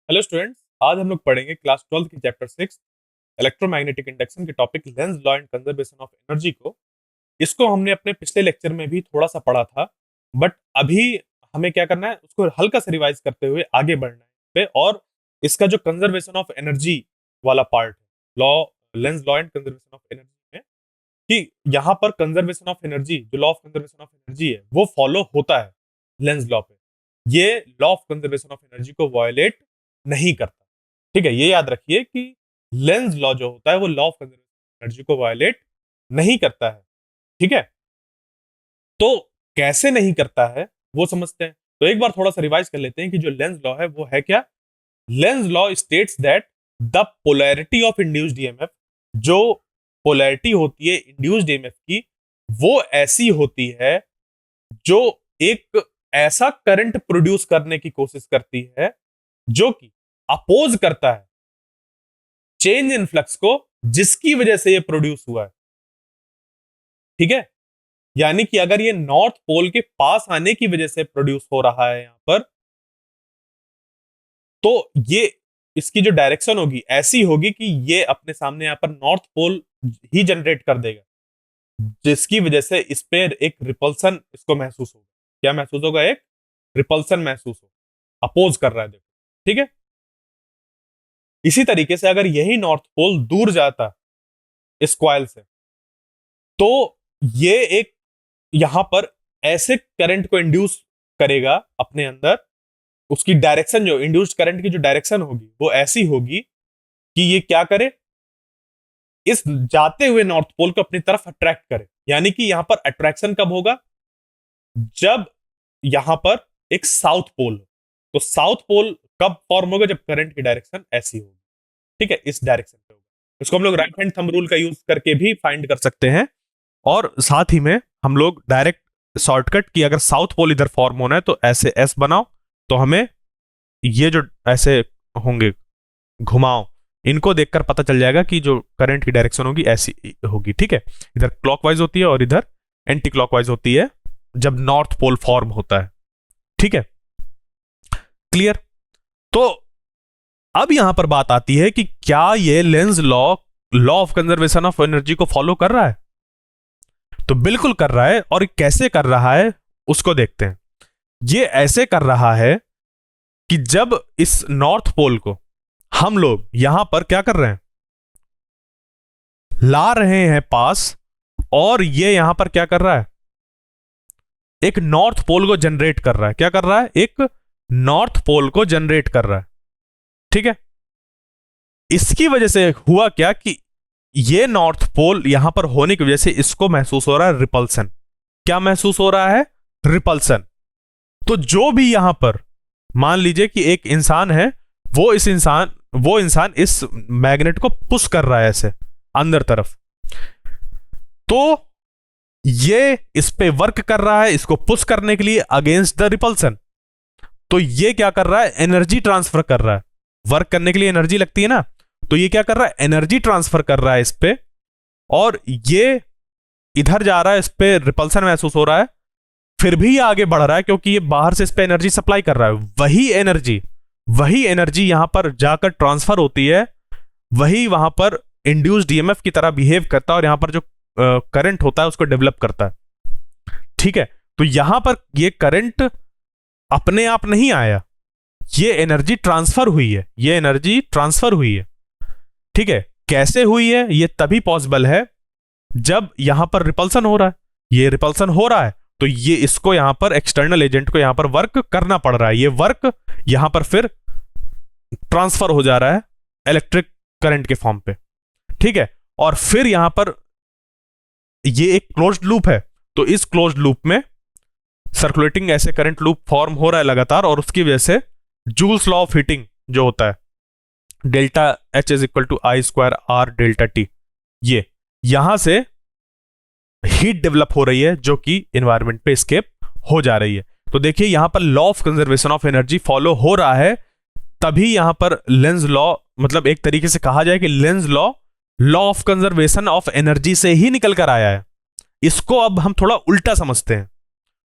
Hello students, आज हम लोग पढ़ेंगे क्लास 12 की चैप्टर 6 इलेक्ट्रोमैग्नेटिक इंडक्शन के topic Lenz law and conservation of energy को। इसको हमने अपने पिछले लेक्चर में भी थोड़ा सा पढ़ा था, बट अभी हमें क्या करना है, उसको हल्का सा रिवाइज करते हुए आगे बढ़ना है पे। और इसका जो कंजर्वेशन ऑफ एनर्जी वाला पार्ट है, law Lenz law and conservation of energy में, कि यहाँ पर कंजर्वेशन ऑफ एनर्जी, जो law of conservation of energy है वो फॉलो होता है लेंस लॉ पे। ये law of conservation of energy को वायोलेट नहीं करता। ठीक है, ये याद रखिए कि लेंस लॉ जो होता है वो लॉ ऑफ कंजर्वेशन एनर्जी को वायोलेट नहीं करता है। ठीक है, तो कैसे नहीं करता है वो समझते हैं। तो एक बार थोड़ा सा रिवाइज कर लेते हैं कि जो लेंस लॉ है वो है क्या। Lenz law states that the polarity of induced EMF, जो पोलैरिटी होती है इंड्यूस्ड ईएमएफ की, वो ऐसी होती है जो एक ऐसा करंट प्रोड्यूस करने की कोशिश करती है जो कि अपोज करता है चेंज इन फ्लक्स को, जिसकी वजह से ये प्रोड्यूस हुआ है। ठीक है, यानी कि अगर ये नॉर्थ पोल के पास आने की वजह से प्रोड्यूस हो रहा है यहां पर, तो ये इसकी जो डायरेक्शन होगी ऐसी होगी कि ये अपने सामने यहां पर नॉर्थ पोल ही जनरेट कर देगा, जिसकी वजह से इस पे एक रिपल्सन इसको महसूस होगा। क्या महसूस होगा? एक रिपल्सन महसूस होगा, अपोज कर रहा है। देखो, ठीक है। इसी तरीके से अगर यही नॉर्थ पोल दूर जाता इस कॉइल से, तो ये एक यहां पर ऐसे करंट को इंड्यूस करेगा अपने अंदर। उसकी डायरेक्शन, जो इंड्यूस्ड करंट की जो डायरेक्शन होगी वो ऐसी होगी कि ये क्या करे, इस जाते हुए नॉर्थ पोल को अपनी तरफ अट्रैक्ट करे। यानी कि यहां पर अट्रैक्शन कब होगा? जब यहां पर एक साउथ पोल हो। तो साउथ पोल कब फॉर्म होगा? जब करंट की डायरेक्शन ऐसी होगी। ठीक है, इस डायरेक्शन पे होगा। इसको हम लोग राइट हैंड थंब रूल का यूज करके भी फाइंड कर सकते हैं। और साथ ही में हम लोग डायरेक्ट शॉर्टकट की, अगर साउथ पोल इधर फॉर्म होना है तो ऐसे एस बनाओ, तो हमें ये जो ऐसे होंगे घुमाओ, इनको देखकर पता चल जाएगा कि जो करंट की डायरेक्शन होगी ऐसी होगी। ठीक है, इधर क्लॉकवाइज होती है और इधर एंटी क्लॉकवाइज होती है जब नॉर्थ पोल फॉर्म होता है। ठीक है, क्लियर। तो अब यहां पर बात आती है कि क्या ये Lenz law law of conservation of energy को फॉलो कर रहा है? तो बिल्कुल कर रहा है। और कैसे कर रहा है उसको देखते हैं। ये ऐसे कर रहा है कि जब इस नॉर्थ पोल को हम लोग यहां पर क्या कर रहे हैं, ला रहे हैं पास, और ये यहां पर क्या कर रहा है, एक नॉर्थ पोल को जनरेट कर रहा है। क्या कर रहा है? एक नॉर्थ पोल को जनरेट कर रहा है। ठीक है, इसकी वजह से हुआ क्या कि ये नॉर्थ पोल यहां पर होने की वजह से इसको महसूस हो रहा है रिपल्सन। क्या महसूस हो रहा है? रिपल्सन। तो जो भी यहां पर मान लीजिए कि एक इंसान है, वो इंसान इस मैग्नेट को पुश कर रहा है ऐसे अंदर तरफ, तो ये इस पे वर्क कर रहा है, इसको पुश करने के लिए अगेंस्ट द रिपल्सन। तो ये क्या कर रहा है? एनर्जी ट्रांसफर कर रहा है। वर्क करने के लिए एनर्जी लगती है ना, तो ये क्या कर रहा है? एनर्जी ट्रांसफर कर रहा है इस पे, और ये इधर जा रहा है, इस पे रिपल्सन महसूस हो रहा है, फिर भी ये आगे बढ़ रहा है क्योंकि ये बाहर से इस पे एनर्जी सप्लाई कर रहा है। वही एनर्जी यहां पर जाकर ट्रांसफर होती है, वही वहां पर इंड्यूस्ड ईएमएफ की तरह बिहेव करता है और यहां पर जो करंट होता है उसको डेवलप करता है। ठीक है, तो यहां पर ये करंट अपने आप नहीं आया, ये एनर्जी ट्रांसफर हुई है। ठीक है, कैसे हुई है? ये तभी पॉसिबल है जब यहां पर रिपल्सन हो रहा है। ये रिपल्सन हो रहा है तो ये इसको यहां पर एक्सटर्नल एजेंट को यहां पर वर्क करना पड़ रहा है। ये वर्क यहां पर फिर ट्रांसफर हो जा रहा है इलेक्ट्रिक करंट के फॉर्म पे। ठीक है, और फिर यहां पर ये एक क्लोज्ड लूप है, तो इस क्लोज्ड लूप में सर्कुलेटिंग ऐसे करंट लूप फॉर्म हो रहा है लगातार, और उसकी वजह से जूल्स लॉ ऑफ हीटिंग जो होता है, delta H is equal to I square R delta T, ये यहां से हीट डेवलप हो रही है जो कि एनवायरनमेंट पे एस्केप हो जा रही है। तो देखिए यहां पर law of conservation of energy follow हो रहा है, तभी यहां पर लेंस लॉ, मतलब एक तरीके से कहा जाए कि Lenz law law of conservation of energy से ही निकल कर आया है। इसको अब हम थोड़ा उल्टा समझते हैं।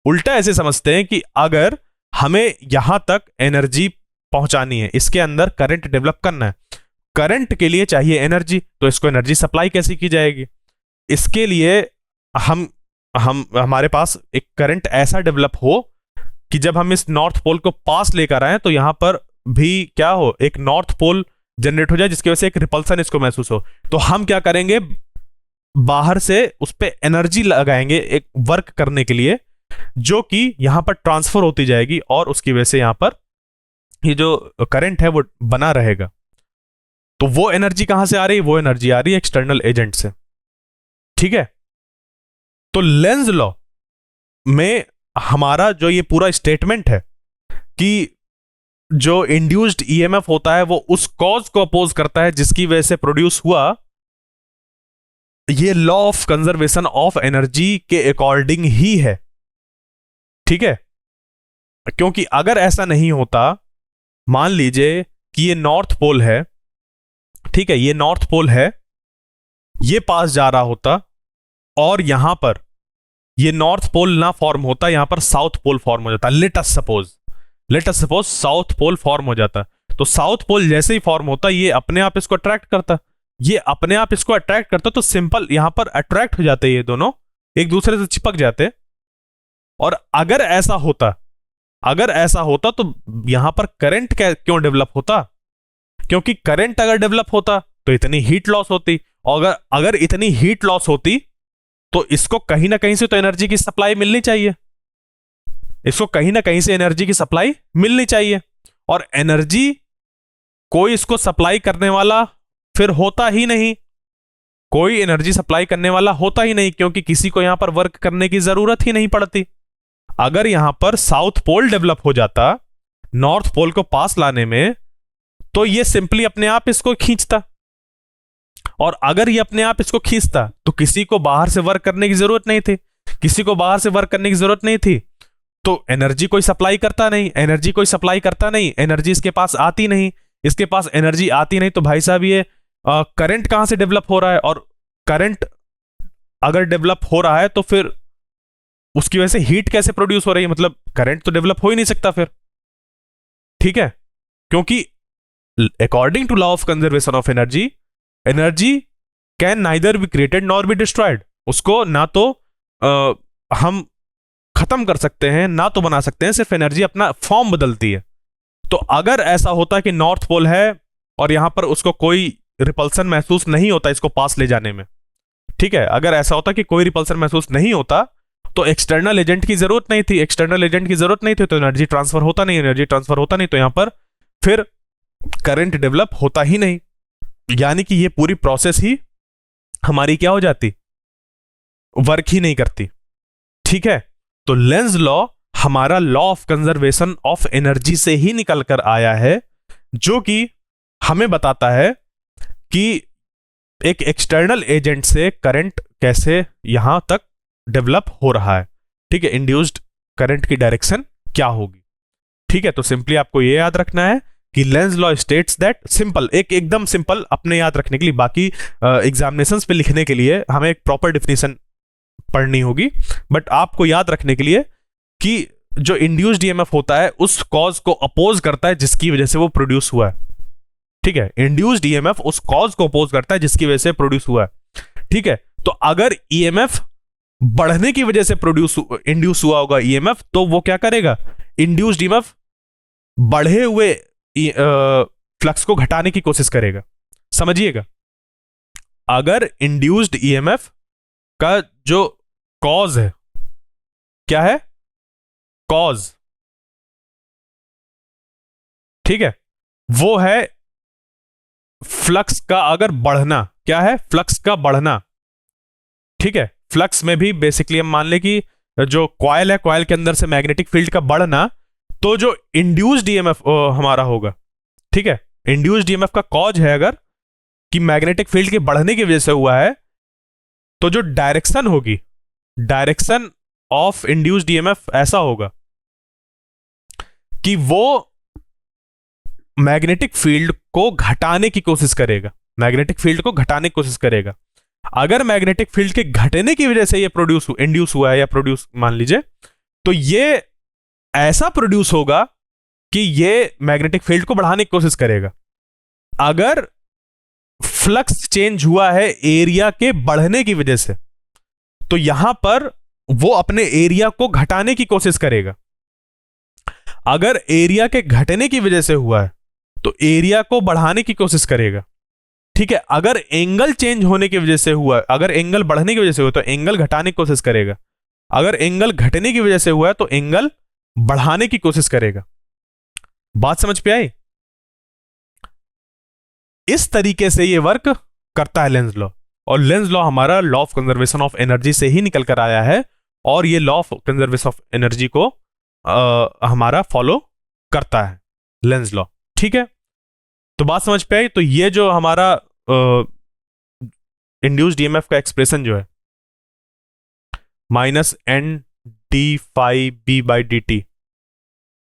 उल्टा ऐसे समझते हैं कि अगर हमें यहां तक एनर्जी पहुंचानी है, इसके अंदर करंट डेवलप करना है। करंट के लिए चाहिए एनर्जी, तो इसको एनर्जी सप्लाई कैसे की जाएगी? इसके लिए हम हमारे पास एक करंट ऐसा डेवलप हो कि जब हम इस नॉर्थ पोल को पास लेकर आए तो यहां पर भी क्या हो, एक नॉर्थ पोल जनरेट हो जाए, जिसकी वजह से एक रिपल्सन इसको महसूस हो। तो हम क्या करेंगे, बाहर से उस पर एनर्जी लगाएंगे एक वर्क करने के लिए, जो कि यहां पर ट्रांसफर होती जाएगी और उसकी वजह से यहां पर ये जो करंट है वो बना रहेगा। तो वो एनर्जी कहां से आ रही है? वो एनर्जी आ रही है एक्सटर्नल एजेंट से। ठीक है, तो लेंज लॉ में हमारा जो ये पूरा स्टेटमेंट है कि जो इंड्यूस्ड ईएमएफ होता है वो उस कॉज को अपोज करता है जिसकी वजह से प्रोड्यूस हुआ, ये law of conservation of energy के अकॉर्डिंग ही है। ठीक है, क्योंकि अगर ऐसा नहीं होता, मान लीजिए कि ये नॉर्थ पोल है, ठीक है, ये नॉर्थ पोल है, ये पास जा रहा होता और यहां पर ये नॉर्थ पोल ना फॉर्म होता, यहां पर साउथ पोल फॉर्म हो जाता। Let us suppose south pole form हो जाता, तो साउथ पोल जैसे ही फॉर्म होता ये अपने आप इसको अट्रैक्ट करता, ये अपने आप इसको अट्रैक्ट करता, तो सिंपल यहां पर अट्रैक्ट हो जाते, ये दोनों एक दूसरे से चिपक जाते। और अगर ऐसा होता तो यहां पर करंट क्यों डेवलप होता? क्योंकि करंट अगर डेवलप होता तो इतनी हीट लॉस होती, और अगर इतनी हीट लॉस होती तो इसको कहीं ना कहीं से तो एनर्जी की सप्लाई मिलनी चाहिए, इसको कहीं ना कहीं से एनर्जी की सप्लाई मिलनी चाहिए। और एनर्जी कोई इसको सप्लाई करने वाला फिर होता ही नहीं, कोई एनर्जी सप्लाई करने वाला होता ही नहीं, क्योंकि किसी को यहां पर वर्क करने की जरूरत ही नहीं पड़ती। अगर यहां पर साउथ पोल डेवलप हो जाता नॉर्थ पोल को पास लाने में, तो ये सिंपली अपने आप इसको खींचता, और अगर ये अपने आप इसको खींचता तो किसी को बाहर से वर्क करने की जरूरत नहीं थी, किसी को बाहर से वर्क करने की जरूरत नहीं थी, तो एनर्जी कोई सप्लाई करता नहीं, एनर्जी इसके पास आती नहीं, इसके पास एनर्जी आती नहीं, तो भाई साहब ये करंट कहां से डेवलप हो रहा है? और करंट अगर डेवलप हो रहा है तो फिर उसकी वजह से हीट कैसे प्रोड्यूस हो रही है? मतलब करंट तो डेवलप हो ही नहीं सकता फिर। ठीक है, क्योंकि according to law of conservation of energy, energy can neither be created nor be destroyed. उसको ना तो हम खत्म कर सकते हैं ना तो बना सकते हैं, सिर्फ एनर्जी अपना फॉर्म बदलती है। तो अगर ऐसा होता कि नॉर्थ पोल है और यहां पर उसको कोई रिपल्सन महसूस नहीं होता इसको पास ले जाने में, ठीक है, अगर ऐसा होता कि कोई रिपल्सन महसूस नहीं होता तो एक्सटर्नल एजेंट की जरूरत नहीं थी, तो एनर्जी ट्रांसफर होता नहीं, तो यहां पर फिर करंट डेवलप होता ही नहीं, यानी कि ये पूरी प्रोसेस ही हमारी क्या हो जाती, वर्क ही नहीं करती। ठीक है, तो लेंज लॉ हमारा law of conservation of energy से ही निकल कर आया है, जो कि हमें बताता है कि एक एक्सटर्नल एजेंट से करंट कैसे यहां तक डेवलप हो रहा है। ठीक है, इंड्यूस्ड करंट की डायरेक्शन क्या होगी। ठीक है, तो सिंपली आपको यह याद रखना है कि Lenz law states that, simple, एकदम सिंपल अपने याद रखने के लिए, बाकी एग्जामिनेशंस पे लिखने के लिए हमें एक प्रॉपर डिफिनेशन पढ़नी होगी, बट आपको याद रखने के लिए कि जो इंड्यूस्ड ईएमएफ होता है उस कॉज को अपोज करता है जिसकी वजह से वो प्रोड्यूस हुआ है। ठीक है, इंड्यूस्ड ईएमएफ उस कॉज को अपोज करता है जिसकी वजह से प्रोड्यूस हुआ है। ठीक है, तो अगर ईएमएफ बढ़ने की वजह से इंड्यूस हुआ होगा ईएमएफ, तो वो क्या करेगा, इंड्यूस्ड ईएमएफ बढ़े हुए फ्लक्स को घटाने की कोशिश करेगा। समझिएगा, अगर इंड्यूस्ड ईएमएफ का जो कॉज है, क्या है, कॉज, ठीक है, वो है फ्लक्स का अगर बढ़ना, क्या है, फ्लक्स का बढ़ना। ठीक है, फ्लक्स में भी बेसिकली हम मान ले कि जो कॉइल है, कॉइल के अंदर से मैग्नेटिक फील्ड का बढ़ना, तो जो इंड्यूस्ड ईएमएफ हमारा होगा, ठीक है, इंड्यूस्ड ईएमएफ का कॉज है अगर कि मैग्नेटिक फील्ड के बढ़ने की वजह से हुआ है, तो जो डायरेक्शन होगी, डायरेक्शन ऑफ इंड्यूस्ड ईएमएफ ऐसा होगा कि वो मैग्नेटिक फील्ड को घटाने की कोशिश करेगा, अगर मैग्नेटिक फील्ड के घटने की वजह से ये इंड्यूस हुआ है या प्रोड्यूस मान लीजिए, तो ये ऐसा प्रोड्यूस होगा कि ये मैग्नेटिक फील्ड को बढ़ाने की कोशिश करेगा। अगर फ्लक्स चेंज हुआ है एरिया के बढ़ने की वजह से, तो यहां पर वो अपने एरिया को घटाने की कोशिश करेगा। अगर एरिया के घटने की वजह से हुआ है तो एरिया को बढ़ाने की कोशिश करेगा। ठीक है, अगर एंगल चेंज होने की वजह से हुआ, अगर एंगल बढ़ने की वजह से हुआ तो एंगल घटाने की कोशिश करेगा। अगर एंगल घटने की वजह से हुआ है तो एंगल बढ़ाने की कोशिश करेगा। बात समझ पे आई? इस तरीके से ये वर्क करता है लेंज लॉ। और लेंज लॉ हमारा law of conservation of energy से ही निकल कर आया है, और ये law of conservation of energy को हमारा फॉलो करता है लेंज लॉ। ठीक है, तो बात समझ पे आई? तो ये जो हमारा इंड्यूस्ड ईएमएफ का एक्सप्रेशन जो है minus N d phi B by d t,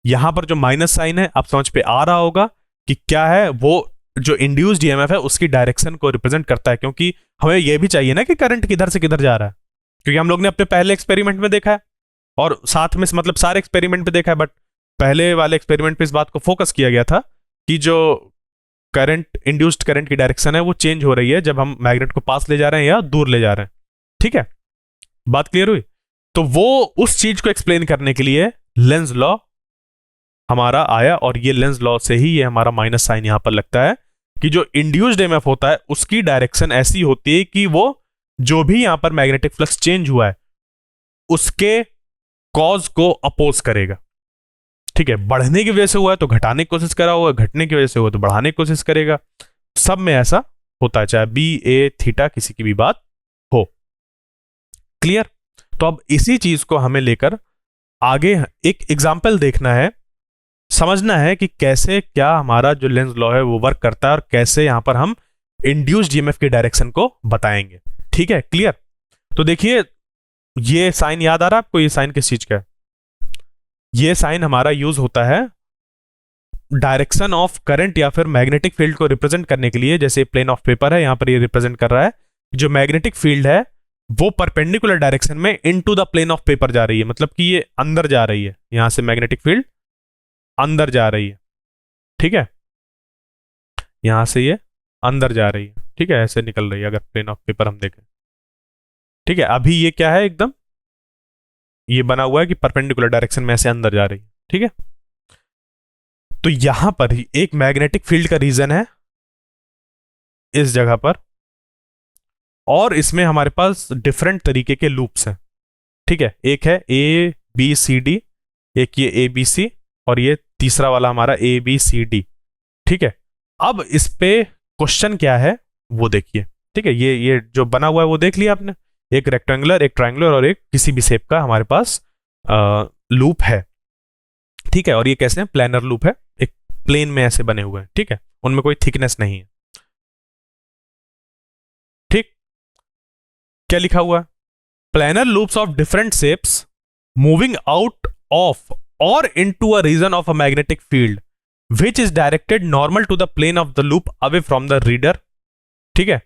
यहां पर जो माइनस साइन है आप समझ पे आ रहा होगा कि क्या है, वो जो इंड्यूस्ड ईएमएफ है उसकी डायरेक्शन को रिप्रेजेंट करता है। क्योंकि हमें यह भी चाहिए ना कि करंट किधर से किधर जा रहा है, क्योंकि हम लोग ने अपने पहले एक्सपेरिमेंट में देखा है और साथ में मतलब सारे एक्सपेरिमेंट में देखा है, बट पहले वाले एक्सपेरिमेंट पे इस बात को फोकस किया गया था कि जो करंट, इंड्यूस्ड करंट की डायरेक्शन है वो चेंज हो रही है जब हम मैग्नेट को पास ले जा रहे हैं या दूर ले जा रहे हैं। ठीक है, बात क्लियर हुई? तो वो उस चीज को एक्सप्लेन करने के लिए लेंज लॉ हमारा आया, और ये लेंज लॉ से ही ये हमारा माइनस साइन यहां पर लगता है कि जो इंड्यूस्ड ईएमएफ होता है उसकी डायरेक्शन ऐसी होती है कि वो जो भी यहां पर मैग्नेटिक फ्लक्स चेंज हुआ है उसके कॉज को अपोज करेगा। ठीक है, बढ़ने की वजह से हुआ है तो घटाने की कोशिश करा हुआ, घटने की वजह से हुआ तो बढ़ाने की कोशिश करेगा। सब में ऐसा होता है, चाहे बी ए थीटा किसी की भी बात हो। क्लियर? तो अब इसी चीज को हमें लेकर आगे एक एग्जाम्पल देखना है, समझना है कि कैसे क्या हमारा जो लेंज लॉ है वो वर्क करता है और कैसे यहां पर हम इंड्यूस्ड ईएमएफ की डायरेक्शन को बताएंगे। ठीक है, क्लियर? तो देखिए, ये साइन याद आ रहा है आपको? ये साइन किस चीज का है? ये साइन हमारा यूज होता है डायरेक्शन ऑफ करंट या फिर मैग्नेटिक फील्ड को रिप्रेजेंट करने के लिए। जैसे प्लेन ऑफ पेपर है, यहां पर ये रिप्रेजेंट कर रहा है जो मैग्नेटिक फील्ड है वो परपेंडिकुलर डायरेक्शन में into the plane of paper जा रही है, मतलब कि ये अंदर जा रही है, यहां से मैग्नेटिक फील्ड अंदर जा रही है। ठीक है, यहां से ये अंदर जा रही है। ठीक है, ऐसे निकल रही है अगर प्लेन ऑफ पेपर हम देखें। ठीक है, अभी ये क्या है, एकदम ये बना हुआ है कि परपेंडिकुलर डायरेक्शन में ऐसे अंदर जा रही है। ठीक है, तो यहां पर ही एक मैग्नेटिक फील्ड का रीजन है इस जगह पर, और इसमें हमारे पास डिफरेंट तरीके के लूप्स हैं। ठीक है, एक है ए बी सी डी, एक ये ए बी सी, और ये तीसरा वाला हमारा ए बी सी डी। ठीक है, अब इस पे क्वेश्चन क्या है वो देखिए। ठीक है, ये जो बना हुआ है वो देख लिया आपने, एक रेक्टेंगुलर, एक ट्रायंगुलर और एक किसी भी शेप का हमारे पास लूप है। ठीक है, और ये कैसे प्लेनर लूप है, एक प्लेन में ऐसे बने हुए हैं। ठीक है, उनमें कोई थिकनेस नहीं है। ठीक, क्या लिखा हुआ है? Planar loops of different shapes moving out of और into a region of a magnetic field which is directed normal to the plane of the loop away from the reader। ठीक है,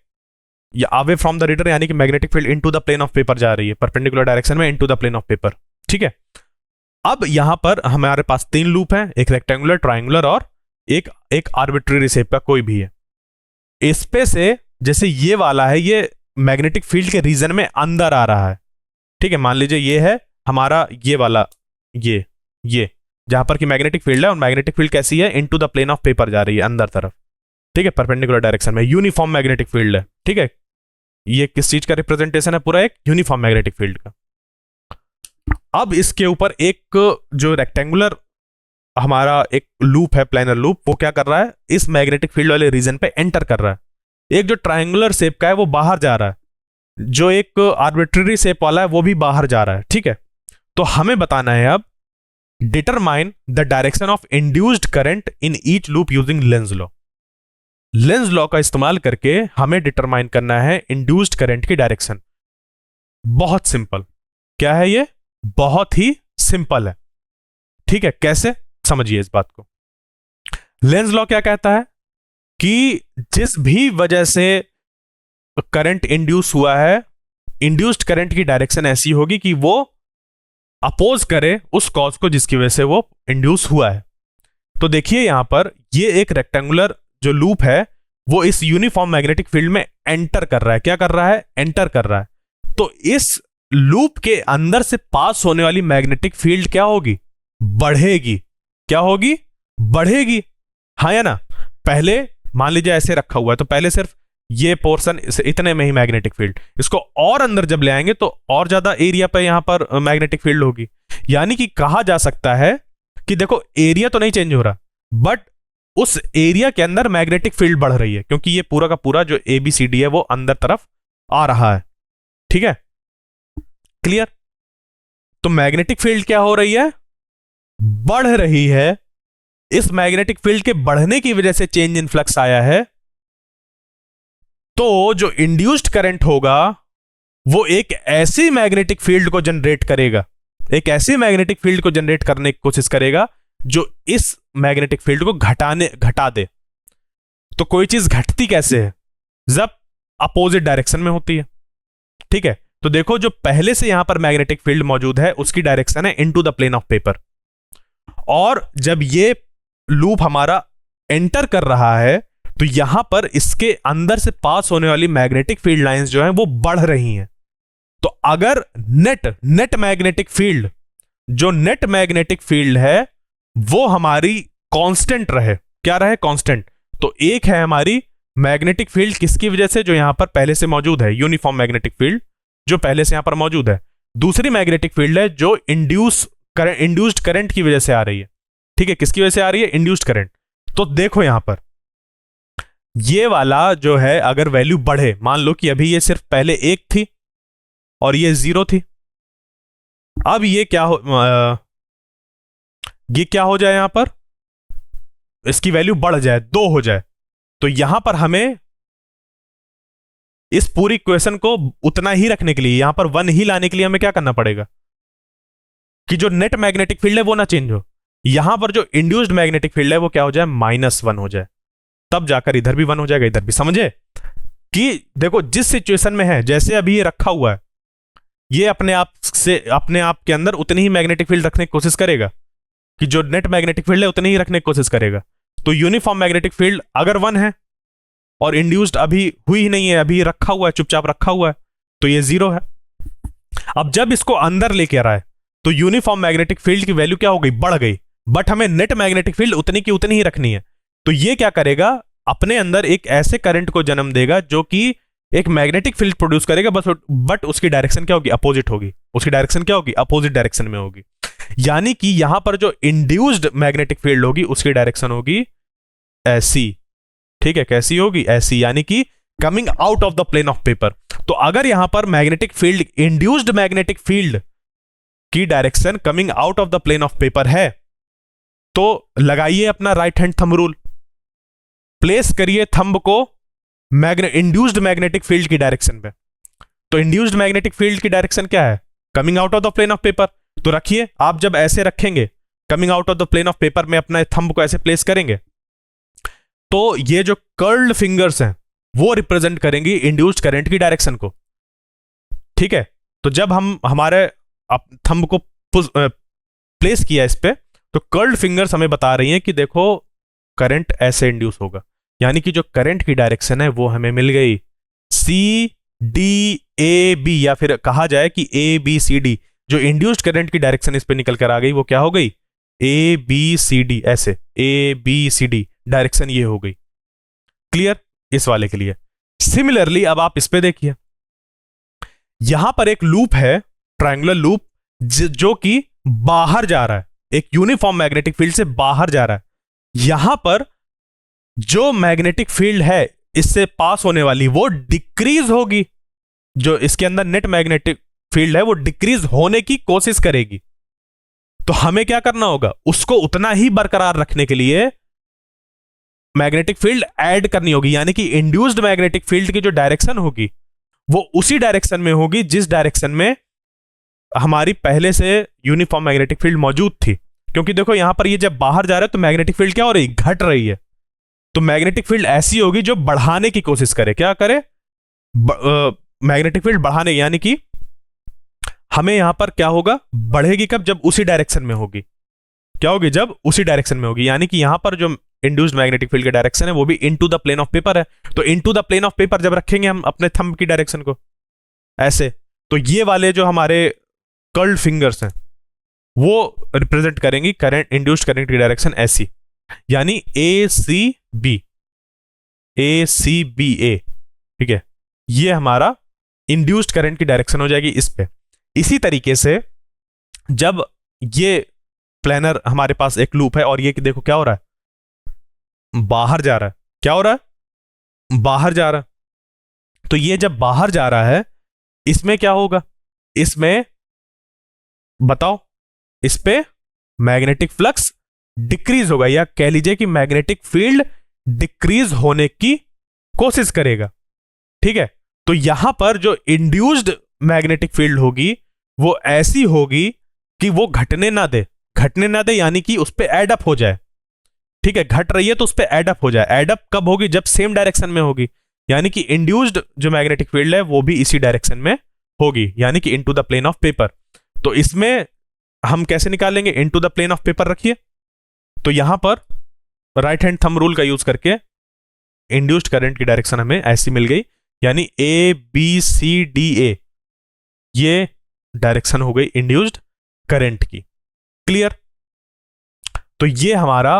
या अवे फ्रॉम द रीडर यानी कि magnetic field into the plane of paper जा रही है, perpendicular direction में into the plane of paper. ठीक है, अब यहां पर हमारे पास तीन लूप हैं, एक रेक्टेंगुलर, ट्रायंगुलर और एक आर्बिट्रेरी शेप का कोई भी है। इस पे से जैसे ये वाला है, ये मैग्नेटिक फील्ड के रीजन में अंदर आ रहा है। ठीक है, मान लीजिए ये है हमारा ये वाला, ये जहां पर कि मैग्नेटिक फील्ड है, और मैग्नेटिक फील्ड कैसी है, into the plane of paper जा रही है अंदर तरफ। ठीक है, परपेंडिकुलर डायरेक्शन में यूनिफॉर्म मैग्नेटिक फील्ड है। ठीक है, ये किस चीज का रिप्रेजेंटेशन है? पूरा एक यूनिफॉर्म मैग्नेटिक फील्ड का। अब इसके ऊपर एक जो रेक्टेंगुलर हमारा एक लूप है, प्लेनर लूप, वो क्या कर रहा है, इस मैग्नेटिक फील्ड वाले रीजन पे एंटर कर रहा है। एक जो ट्रायंगुलर शेप का है वो बाहर जा रहा है, जो एक आर्बिट्रेरी शेप वाला है वो भी बाहर जा रहा है। ठीक है, तो हमें बताना है अब determine the direction of induced current in each loop using Lenz law. Lenz law का इस्तेमाल करके हमें डिटरमाइन करना है इंड्यूस्ड करंट की डायरेक्शन। बहुत सिंपल, क्या है ये? बहुत ही सिंपल है। ठीक है, कैसे? समझिए इस बात को। लेंज लॉ क्या कहता है कि जिस भी वजह से करंट इंड्यूस हुआ है, इंड्यूस्ड करंट की डायरेक्शन ऐसी होगी कि वो अपोज करे उस कॉज को जिसकी वजह से वो इंड्यूस हुआ है। तो देखिए यहां पर ये एक रेक्टेंगुलर जो लूप है वो इस यूनिफॉर्म मैग्नेटिक फील्ड में एंटर कर रहा है। क्या कर रहा है? एंटर कर रहा है। तो इस लूप के अंदर से पास होने वाली मैग्नेटिक फील्ड क्या होगी? बढ़ेगी। क्या होगी? बढ़ेगी। हाँ या ना? पहले मान लीजिए ऐसे रखा हुआ है तो पहले सिर्फ ये पोर्शन इतने में ही मैग्नेटिक फील्ड, इसको और अंदर जब ले आएंगे तो और ज्यादा एरिया पे यहां पर मैग्नेटिक फील्ड होगी। यानी कि कहा जा सकता है कि देखो एरिया तो नहीं चेंज हो रहा, बट उस एरिया के अंदर मैग्नेटिक फील्ड बढ़ रही है, क्योंकि ये पूरा का पूरा जो ABCD है वो अंदर तरफ आ रहा है। ठीक है, क्लियर? तो मैग्नेटिक फील्ड क्या हो रही है? बढ़ रही है। इस मैग्नेटिक फील्ड के बढ़ने की वजह से चेंज इन फ्लक्स आया है। तो जो इंड्यूस्ड करंट होगा वो एक ऐसी मैग्नेटिक फील्ड को जनरेट करेगा, एक ऐसी मैग्नेटिक फील्ड को जनरेट करने की कोशिश करेगा जो इस मैग्नेटिक फील्ड को घटा दे। तो कोई चीज घटती कैसे है? जब अपोजिट डायरेक्शन में होती है। ठीक है, तो देखो जो पहले से यहां पर मैग्नेटिक फील्ड मौजूद है उसकी डायरेक्शन है into the plane of paper, और जब ये लूप हमारा एंटर कर रहा है तो यहां पर इसके अंदर से पास होने वाली मैग्नेटिक फील्ड लाइंस जो हैं वो बढ़ रही हैं। तो अगर नेट मैग्नेटिक फील्ड, जो नेट मैग्नेटिक फील्ड है वो हमारी कांस्टेंट रहे, क्या रहे? कांस्टेंट। तो एक है हमारी मैग्नेटिक फील्ड किसकी वजह से? जो यहां पर पहले से मौजूद है, यूनिफॉर्म मैग्नेटिक फील्ड जो पहले से यहां पर मौजूद है। दूसरी मैग्नेटिक फील्ड है जो इंड्यूस्ड करंट की वजह से आ रही है। ठीक है, किसकी वजह से आ रही है? Induced current. तो देखो यहां पर ये वाला जो है अगर वैल्यू बढ़े, मान लो कि अभी ये सिर्फ पहले 1 थी और ये 0 थी, अब ये क्या हो जाए? यहां पर इसकी वैल्यू बढ़ जाए, 2 हो जाए। तो यहां पर हमें इस पूरी इक्वेशन को उतना ही रखने के लिए, यहां पर 1 ही लाने के लिए हमें क्या करना पड़ेगा कि जो नेट मैग्नेटिक फील्ड है वो ना चेंज हो। यहां पर जो इंड्यूस्ड मैग्नेटिक फील्ड है वो क्या हो जाए? -1 हो जाए। तब जाकर इधर भी 1 हो जाएगा, इधर भी। समझे कि देखो जिस सिचुएशन में है, जैसे अभी ये रखा हुआ है, ये अपने आप के अंदर उतनी ही मैग्नेटिक फील्ड रखने की कोशिश करेगा कि जो नेट मैग्नेटिक फील्ड है उतनी ही रखने की कोशिश करेगा। तो यूनिफॉर्म मैग्नेटिक फील्ड अगर 1 है और इंड्यूस्ड अभी हुई ही नहीं है, अभी रखा हुआ है, चुपचाप रखा हुआ है, तो ये 0 है। अब जब इसको अंदर लेके आ रहा है तो यूनिफॉर्म मैग्नेटिक फील्ड की वैल्यू क्या हो गई? बढ़ गई। बट हमें नेट मैग्नेटिक फील्ड उतनी की उतनी ही रखनी है। तो ये क्या करेगा? अपने अंदर एक ऐसे करंट को जन्म देगा जो कि एक मैग्नेटिक फील्ड प्रोड्यूस करेगा, बट उसकी डायरेक्शन क्या होगी? अपोजिट होगी। उसकी डायरेक्शन क्या होगी? अपोजिट डायरेक्शन में होगी। यानी कि यहां पर जो इंड्यूस्ड मैग्नेटिक फील्ड होगी उसकी डायरेक्शन होगी ऐसी। ठीक है, कैसी होगी? ऐसी, यानी कि coming out of the plane of paper. तो अगर यहां पर magnetic field, induced magnetic field की direction coming out of the plane of paper है, तो लगाइए अपना right hand thumb rule, place करिए थंब को इंड्यूस्ड मैग्नेटिक फील्ड की डायरेक्शन पे। तो इंड्यूस्ड मैग्नेटिक फील्ड की डायरेक्शन क्या है? Coming out of the plane of paper. तो रखिए, आप जब ऐसे रखेंगे coming out of the plane of paper में अपना थंब को ऐसे प्लेस करेंगे तो ये जो कर्ल्ड फिंगर्स हैं वो रिप्रेजेंट करेंगी इंड्यूस्ड करंट की डायरेक्शन को। ठीक है, तो जब हम हमारे थंब को प्लेस किया इस पे, तो कर्ल्ड फिंगर्स हमें बता रही हैं कि देखो करंट ऐसे इंड्यूस होगा। यानी कि जो करंट की डायरेक्शन है वो हमें मिल गई CDAB, या फिर कहा जाए कि ABCD। जो इंड्यूस्ड करंट की डायरेक्शन इस पे निकल कर आ गई वो क्या हो गई? ABCD। ऐसे ABCD डायरेक्शन ये हो गई। क्लियर इस वाले के लिए? सिमिलरली अब आप इस पे देखिए, यहां पर एक लूप है, ट्रायंगुलर लूप, जो कि बाहर जा रहा है, एक यूनिफॉर्म मैग्नेटिक फील्ड से बाहर जा रहा है। यहां पर जो मैग्नेटिक फील्ड है इससे पास होने वाली वो डिक्रीज होगी। जो इसके अंदर नेट मैग्नेटिक फील्ड है वो डिक्रीज होने की कोशिश करेगी। तो हमें क्या करना होगा? उसको उतना ही बरकरार रखने के लिए मैग्नेटिक फील्ड ऐड करनी होगी। यानी कि इंड्यूस्ड मैग्नेटिक फील्ड की जो डायरेक्शन होगी वो उसी डायरेक्शन में होगी जिस डायरेक्शन में हमारी पहले से यूनिफॉर्म मैग्नेटिक फील्ड मौजूद थी। क्योंकि देखो यहां पर ये जब बाहर जा रहा है तो मैग्नेटिक फील्ड क्या हो रही? घट रही है। तो मैग्नेटिक फील्ड ऐसी होगी जो बढ़ाने की कोशिश करे। क्या करे? मैग्नेटिक फील्ड बढ़ाने, यानी कि हमें यहां पर क्या होगा? बढ़ेगी कब? जब उसी डायरेक्शन में होगी। क्या होगी? जब उसी डायरेक्शन में होगी, यानी कि यहां पर जो इंड्यूस्ड मैग्नेटिक फील्ड का डायरेक्शन है वो भी into the plane of paper है। तो into the plane of paper जब रखेंगे हम अपने थंब की डायरेक्शन को ऐसे, तो ये वाले जो हमारे कर्ल्ड फिंगर्स हैं वो रिप्रेजेंट करेंगी करंट, इंड्यूस्ड करंट की डायरेक्शन ऐसी, यानी ए सी बी, ए सी बी ए। ठीक है, ये हमारा इंड्यूस्ड करंट की डायरेक्शन हो जाएगी इस पे। इसी तरीके से जब ये प्लानर हमारे पास एक लूप है और ये देखो क्या हो रहा है, बाहर जा रहा है। क्या हो रहा है? बाहर जा रहा है। तो ये जब बाहर जा रहा है, इसमें क्या होगा? इसमें बताओ, इस पे मैग्नेटिक फ्लक्स डिक्रीज होगा, या कह लीजिए कि मैग्नेटिक फील्ड डिक्रीज होने की कोशिश करेगा। ठीक है, तो यहां पर जो इंड्यूस्ड मैग्नेटिक फील्ड होगी वो ऐसी होगी कि वो घटने ना दे, घटने ना दे यानी कि उस पे एड अप हो जाए। ठीक है, घट रही है तो उस पे एड अप हो जाए। एड अप कब होगी? जब सेम डायरेक्शन में होगी, यानी कि इंड्यूस्ड जो मैग्नेटिक फील्ड है वो भी इसी डायरेक्शन में होगी, यानी कि into the plane of paper. तो इसमें हम कैसे निकालेंगे? Into the plane of paper रखिए, तो यहां पर राइट हैंड थंब रूल का यूज करके इंड्यूस्ड करंट की डायरेक्शन हमें ऐसी मिल गई, यानी A B C D A, ये डायरेक्शन हो गई इंड्यूस्ड करंट की। क्लियर? तो ये हमारा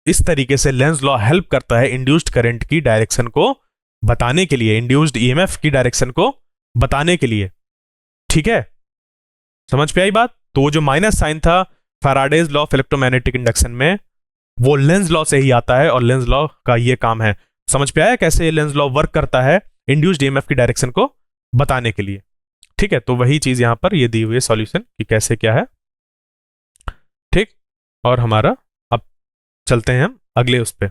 इस तरीके से लेंज लॉ हेल्प करता है इंड्यूस्ड करंट की डायरेक्शन को बताने के लिए, इंड्यूस्ड ईएमएफ की डायरेक्शन को बताने के लिए। ठीक है, समझ पे आई बात? तो वो जो माइनस साइन था Faraday's law of electromagnetic induction में, वो लेंज लॉ से ही आता है और लेंज लॉ का ये काम है। समझ पे आया कैसे लेंज लॉ वर्क करता है इंड्यूस्ड ईएमएफ की डायरेक्शन को बताने के लिए? ठीक है, तो वही चीज यहां पर ये दी हुई है सॉल्यूशन कि कैसे क्या है। ठीक, और हमारा अब चलते हैं हम अगले उस पे।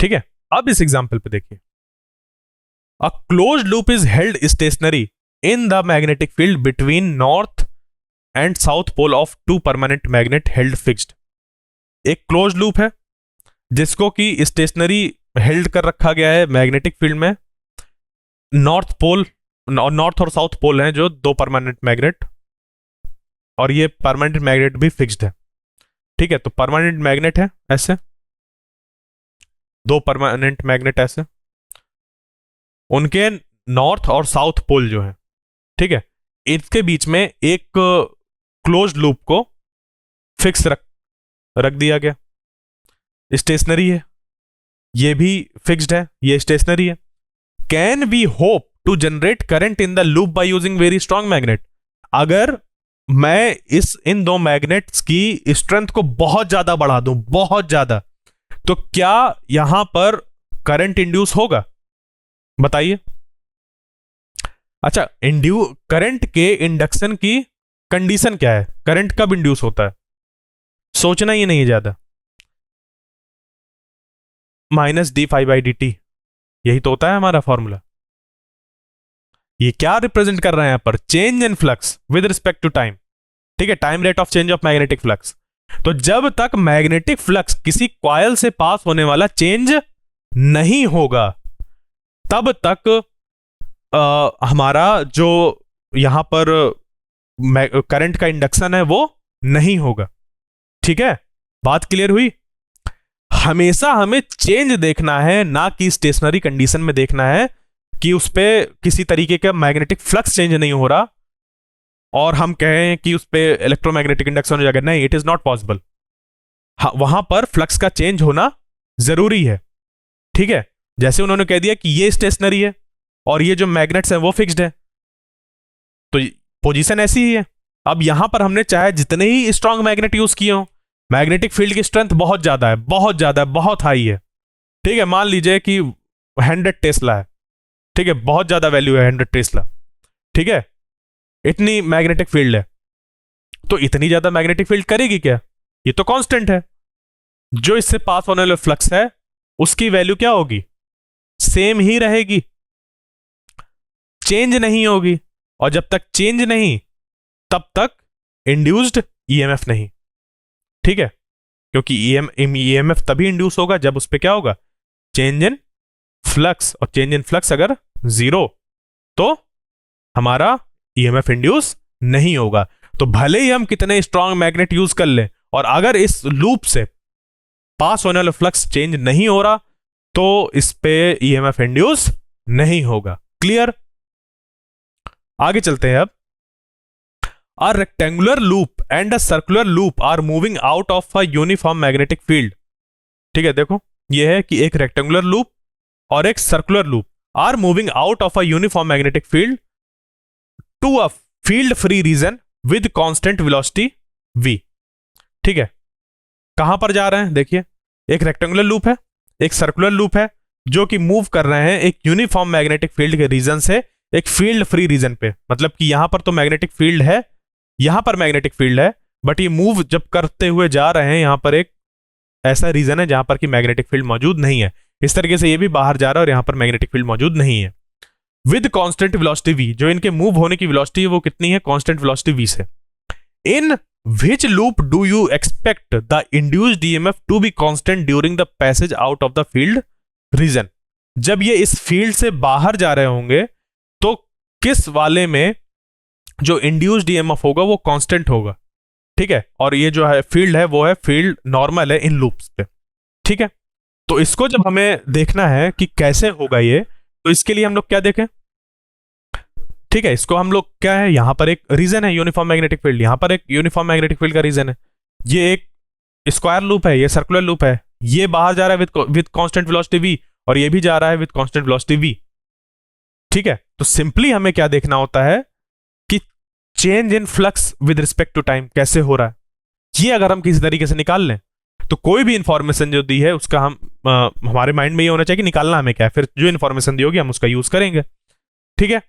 ठीक है, अब इस एग्जांपल पे देखिए, a closed loop is held stationary in the magnetic field between north and south pole of two permanent magnet held fixed. एक क्लोज लूप है जिसको कि स्टेशनरी हेल्ड कर रखा गया है मैग्नेटिक फील्ड में। नॉर्थ पोल, नॉर्थ और साउथ पोल हैं जो दो परमानेंट मैग्नेट, और ये परमानेंट मैग्नेट भी फिक्स्ड है। ठीक है, तो परमानेंट मैग्नेट है ऐसे, दो परमानेंट मैग्नेट ऐसे, उनके नॉर्थ और साउथ पोल जो है, ठीक है, इसके बीच में एक क्लोज्ड लूप को फिक्स रख दिया गया। स्टेशनरी है, ये भी फिक्स्ड है, ये स्टेशनरी है। Can we hope to generate current in the loop by using very strong magnet? अगर मैं इन दो मैग्नेट्स की स्ट्रेंथ को बहुत ज्यादा बढ़ा दूं, बहुत ज्यादा, तो क्या यहां पर करंट इंड्यूस होगा? बताइए। अच्छा, करंट के इंडक्शन की कंडीशन क्या है? करंट कब इंड्यूस होता है? सोचना ही नहीं है ज्यादा। Minus d phi by d t, यही तो होता है हमारा फॉर्मूला। ये क्या रिप्रेजेंट कर रहे हैं यहां पर? Change in flux with respect to time. ठीक है, time rate of change of magnetic flux. तो जब तक मैग्नेटिक फ्लक्स किसी कॉइल से पास होने वाला चेंज नहीं होगा, तब तक हमारा जो यहां पर करंट का इंडक्शन है वो नहीं होगा। ठीक है, बात क्लियर हुई? हमेशा हमें चेंज देखना है, ना कि स्टेशनरी कंडीशन में देखना है कि उस पर किसी तरीके का मैग्नेटिक फ्लक्स चेंज नहीं हो रहा और हम कहें कि उस पर इलेक्ट्रोमैग्नेटिक इंडक्शन हो जाएगा। नहीं, इट इज नॉट पॉसिबल। वहां पर फ्लक्स का चेंज होना जरूरी है। ठीक है, जैसे उन्होंने कह दिया कि ये स्टेशनरी है और ये जो मैग्नेट्स हैं वो फिक्स्ड है, तो पोजीशन ऐसी ही है। अब यहां पर हमने चाहे जितने ही स्ट्रॉन्ग मैग्नेट यूज किए हो, मैग्नेटिक फील्ड की स्ट्रेंथ बहुत ज्यादा है, बहुत ज्यादा है, बहुत हाई है। ठीक है, मान लीजिए कि 100 टेस्ला है। ठीक है, बहुत ज्यादा वैल्यू है 100 टेस्ला। ठीक है, इतनी मैग्नेटिक फील्ड है, तो इतनी ज्यादा मैग्नेटिक फील्ड करेगी क्या? ये तो कांस्टेंट है। जो इससे पास होने वाला फ्लक्स है उसकी वैल्यू क्या होगी? सेम ही रहेगी, चेंज नहीं होगी। और जब तक चेंज नहीं, तब तक इंड्यूस्ड ईएमएफ नहीं। ठीक है, क्योंकि ईएमएफ तभी इंड्यूस होगा जब उस पर क्या होगा? Change in flux. और चेंज इन फ्लक्स अगर जीरो, तो हमारा ईएमएफ इंड्यूस नहीं होगा। तो भले ही हम कितने स्ट्रॉन्ग मैग्नेट यूज कर लें और अगर इस लूप से पास होने वाला फ्लक्स चेंज नहीं हो रहा तो इस पे ईएमएफ इंड्यूस नहीं होगा। क्लियर? आगे चलते हैं अब। A rectangular loop and a circular loop are moving out of a uniform magnetic field। ठीक है, देखो ये है कि एक रेक्टेंगुलर लूप और एक circular loop are moving out of a uniform magnetic field to a field free region with constant velocity v। ठीक है, कहां पर जा रहे हैं? देखिए, एक रेक्टेंगुलर लूप है, एक सर्कुलर लूप है, जो कि मूव कर रहे हैं एक यूनिफॉर्म मैग्नेटिक फील्ड के रीजन से एक फील्ड फ्री रीजन पे। मतलब कि यहां पर तो मैग्नेटिक फील्ड है, यहां पर मैग्नेटिक फील्ड है, बट ये मूव जब करते हुए जा रहे हैं, यहां पर एक ऐसा रीजन है जहां पर कि मैग्नेटिक फील्ड मौजूद नहीं है। इस तरीके से ये भी बाहर जा रहा है और यहां पर मैग्नेटिक फील्ड मौजूद नहीं है। विद कांस्टेंट वेलोसिटी v, जो इनके मूव होने की वेलोसिटी है वो कितनी है? कांस्टेंट वेलोसिटी v से। In which loop do you expect the induced EMF to be constant during the passage out of the field region. जब ये इस फील्ड से बाहर जा रहे होंगे तो किस वाले में जो इंड्यूस्ड ईएमएफ होगा वो कांस्टेंट होगा। ठीक है, और ये जो है फील्ड है वो है फील्ड नॉर्मल है इन लूप्स पे। ठीक है, तो इसको जब हमें देखना है कि कैसे होगा ये, तो इसके लिए हम लोग क्या देखें? ठीक है, इसको हम लोग क्या है, यहां पर एक रीजन है यूनिफॉर्म मैग्नेटिक फील्ड, यहां पर एक यूनिफॉर्म मैग्नेटिक फील्ड का रीजन है, ये एक स्क्वायर लूप है, ये सर्कुलर लूप है, ये बाहर जा रहा है विद कांस्टेंट वेलोसिटी v और ये भी जा रहा है विद कांस्टेंट वेलोसिटी v। ठीक है, तो सिंपली हमें क्या देखना होता है कि change in flux with respect to time कैसे हो रहा है। ये अगर हम किसी तरीके से निकाल लें तो कोई भी इंफॉर्मेशन जो दी है उसका हम हमारे माइंड में ये होना चाहिए कि निकालना हमें क्या है, फिर जो इंफॉर्मेशन दी होगी हम उसका यूज करेंगे। ठीक है,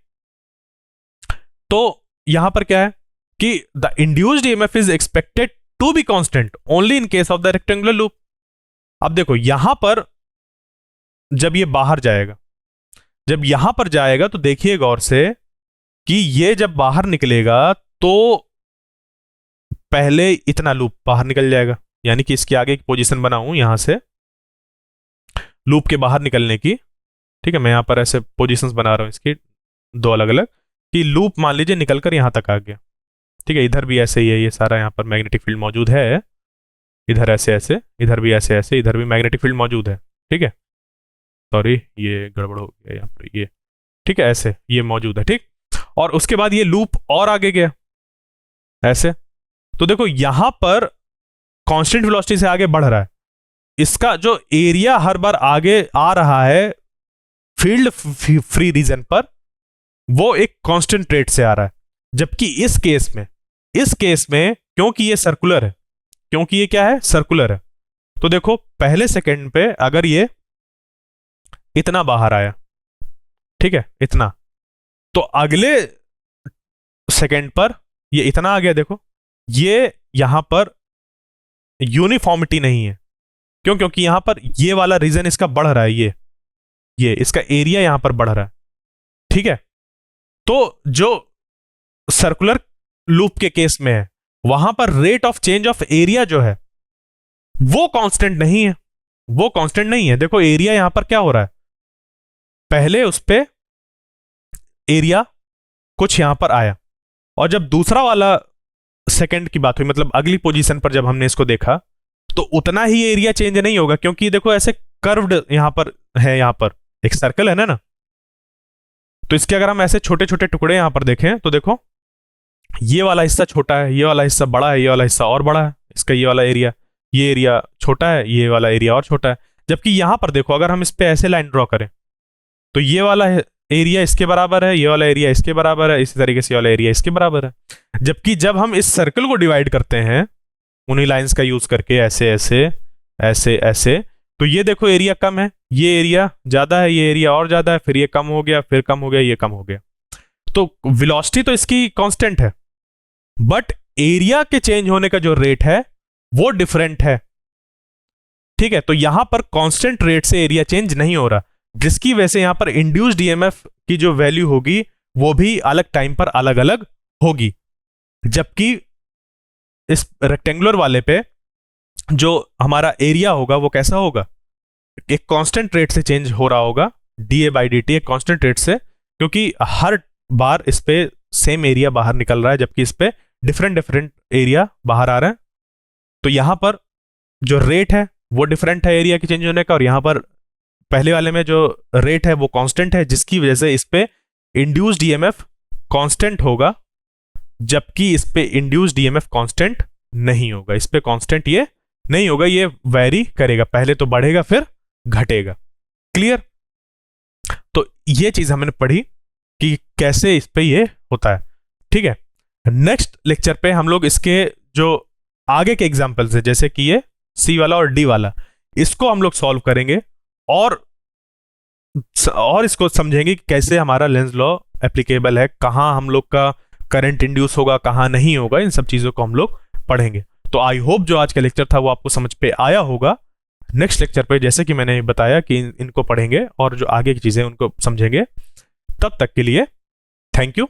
तो यहां पर क्या है कि the induced EMF is expected to be constant only in case of the rectangular loop. अब देखो यहां पर जब ये बाहर जाएगा, जब यहां पर जाएगा तो देखिए गौर से कि ये जब बाहर निकलेगा तो पहले इतना लूप बाहर निकल जाएगा, यानी कि इसके आगे एक पोजीशन बनाऊं यहां से लूप के बाहर निकलने की। ठीक है, मैं यहां पर ऐसे पोजीशंस बना रहा हूं इसकी दो अलग अलग, कि लूप मान लीजिए निकलकर यहां तक आ गया। ठीक है, इधर भी ऐसे ही है, ये सारा यहां पर मैग्नेटिक फील्ड मौजूद है, इधर ऐसे ऐसे, इधर भी ऐसे ऐसे, इधर भी मैग्नेटिक फील्ड मौजूद है। ठीक है, सॉरी ये गड़बड़ हो गया यहां पर, ये ठीक है ऐसे ये मौजूद है। ठीक, और उसके बाद ये लूप और आगे गया ऐसे, तो देखो यहां पर कांस्टेंट वेलोसिटी से आगे बढ़ रहा है, इसका जो एरिया हर बार आगे आ रहा है फील्ड फ्री रीजन पर वो एक कांस्टेंट रेट से आ रहा है। जबकि इस केस में क्योंकि ये सर्कुलर है, क्योंकि ये क्या है, सर्कुलर है, तो देखो पहले सेकंड पे अगर ये इतना बाहर आया, ठीक है इतना, तो अगले सेकंड पर ये इतना आ गया। देखो ये यहां पर यूनिफॉर्मिटी नहीं है, क्यों? क्योंकि यहां पर ये वाला रीजन इसका बढ़ रहा है, ये इसका एरिया यहां पर बढ़ रहा है। ठीक है, तो जो सर्कुलर लूप के केस में है वहां पर rate of change of area जो है वो कांस्टेंट नहीं है, वो कांस्टेंट नहीं है। देखो एरिया यहां पर क्या हो रहा है, पहले उस पे एरिया कुछ यहां पर आया, और जब दूसरा वाला सेकंड की बात हुई, मतलब अगली पोजीशन पर जब हमने इसको देखा, तो उतना ही एरिया चेंज नहीं होगा, क्योंकि देखो ऐसे कर्व्ड यहां पर है, यहां पर एक सर्कल है ना, तो इसके अगर हम ऐसे छोटे छोटे टुकड़े यहां पर देखें तो देखो ये वाला हिस्सा छोटा है, ये वाला हिस्सा बड़ा है, ये वाला हिस्सा और बड़ा है, इसका ये वाला एरिया, ये एरिया छोटा है, ये वाला एरिया और छोटा है। जबकि यहां पर देखो अगर हम इस पे ऐसे लाइन ड्रॉ करें तो ये वाला एरिया इसके बराबर है, ये वाला एरिया इसके बराबर है, इसी तरीके से ये वाला एरिया इसके बराबर है। जबकि जब हम इस सर्कल को डिवाइड करते हैं उन्हीं लाइंस का यूज करके ऐसे ऐसे ऐसे ऐसे, तो ये देखो एरिया कम है, ये एरिया ज्यादा है, ये एरिया और ज्यादा है, फिर ये कम हो गया, फिर कम हो गया, ये कम हो गया। तो वेलोसिटी तो इसकी कांस्टेंट है, बट एरिया के चेंज होने का जो रेट है वो डिफरेंट है। ठीक है, तो यहां पर कांस्टेंट रेट से एरिया चेंज नहीं हो रहा, जिसकी वजह से यहां पर इंड्यूस्ड ईएमएफ की जो वैल्यू होगी वो भी अलग टाइम पर अलग अलग होगी। जबकि इस रेक्टेंगुलर वाले पे जो हमारा एरिया होगा वो कैसा होगा, एक कांस्टेंट रेट से चेंज हो रहा होगा, डीए बाई डी टी एक कांस्टेंट रेट से, क्योंकि हर बार इस पे सेम एरिया बाहर निकल रहा है, जबकि इस पे डिफरेंट डिफरेंट एरिया बाहर आ रहा है। तो यहां पर जो रेट है वो डिफरेंट है एरिया के चेंज होने का, और यहां पर पहले वाले में जो रेट है वो कांस्टेंट है, जिसकी वजह से इस पे इंड्यूस्ड ईएमएफ कांस्टेंट होगा, जबकि इस पे इंड्यूस्ड ईएमएफ कांस्टेंट नहीं होगा। इस पे कांस्टेंट ये नहीं होगा, ये वेरी करेगा, पहले तो बढ़ेगा फिर घटेगा। क्लियर? तो ये चीज हमने पढ़ी कि कैसे इस पे ये होता है। ठीक है, नेक्स्ट लेक्चर पे हम लोग इसके जो आगे के एग्जांपल्स है, जैसे कि ये सी वाला और डी वाला, इसको हम लोग सॉल्व करेंगे और इसको समझेंगे कि कैसे हमारा लेंज लॉ एप्लीकेबल है, कहां हम लोग का करंट इंड्यूस होगा, कहां नहीं होगा, इन सब चीजों को हम लोग पढ़ेंगे। तो आई होप जो आज का लेक्चर था वो आपको समझ पे आया होगा। नेक्स्ट लेक्चर पे जैसे कि मैंने बताया कि इनको पढ़ेंगे और जो आगे की चीजें उनको समझेंगे। तब तक के लिए थैंक यू।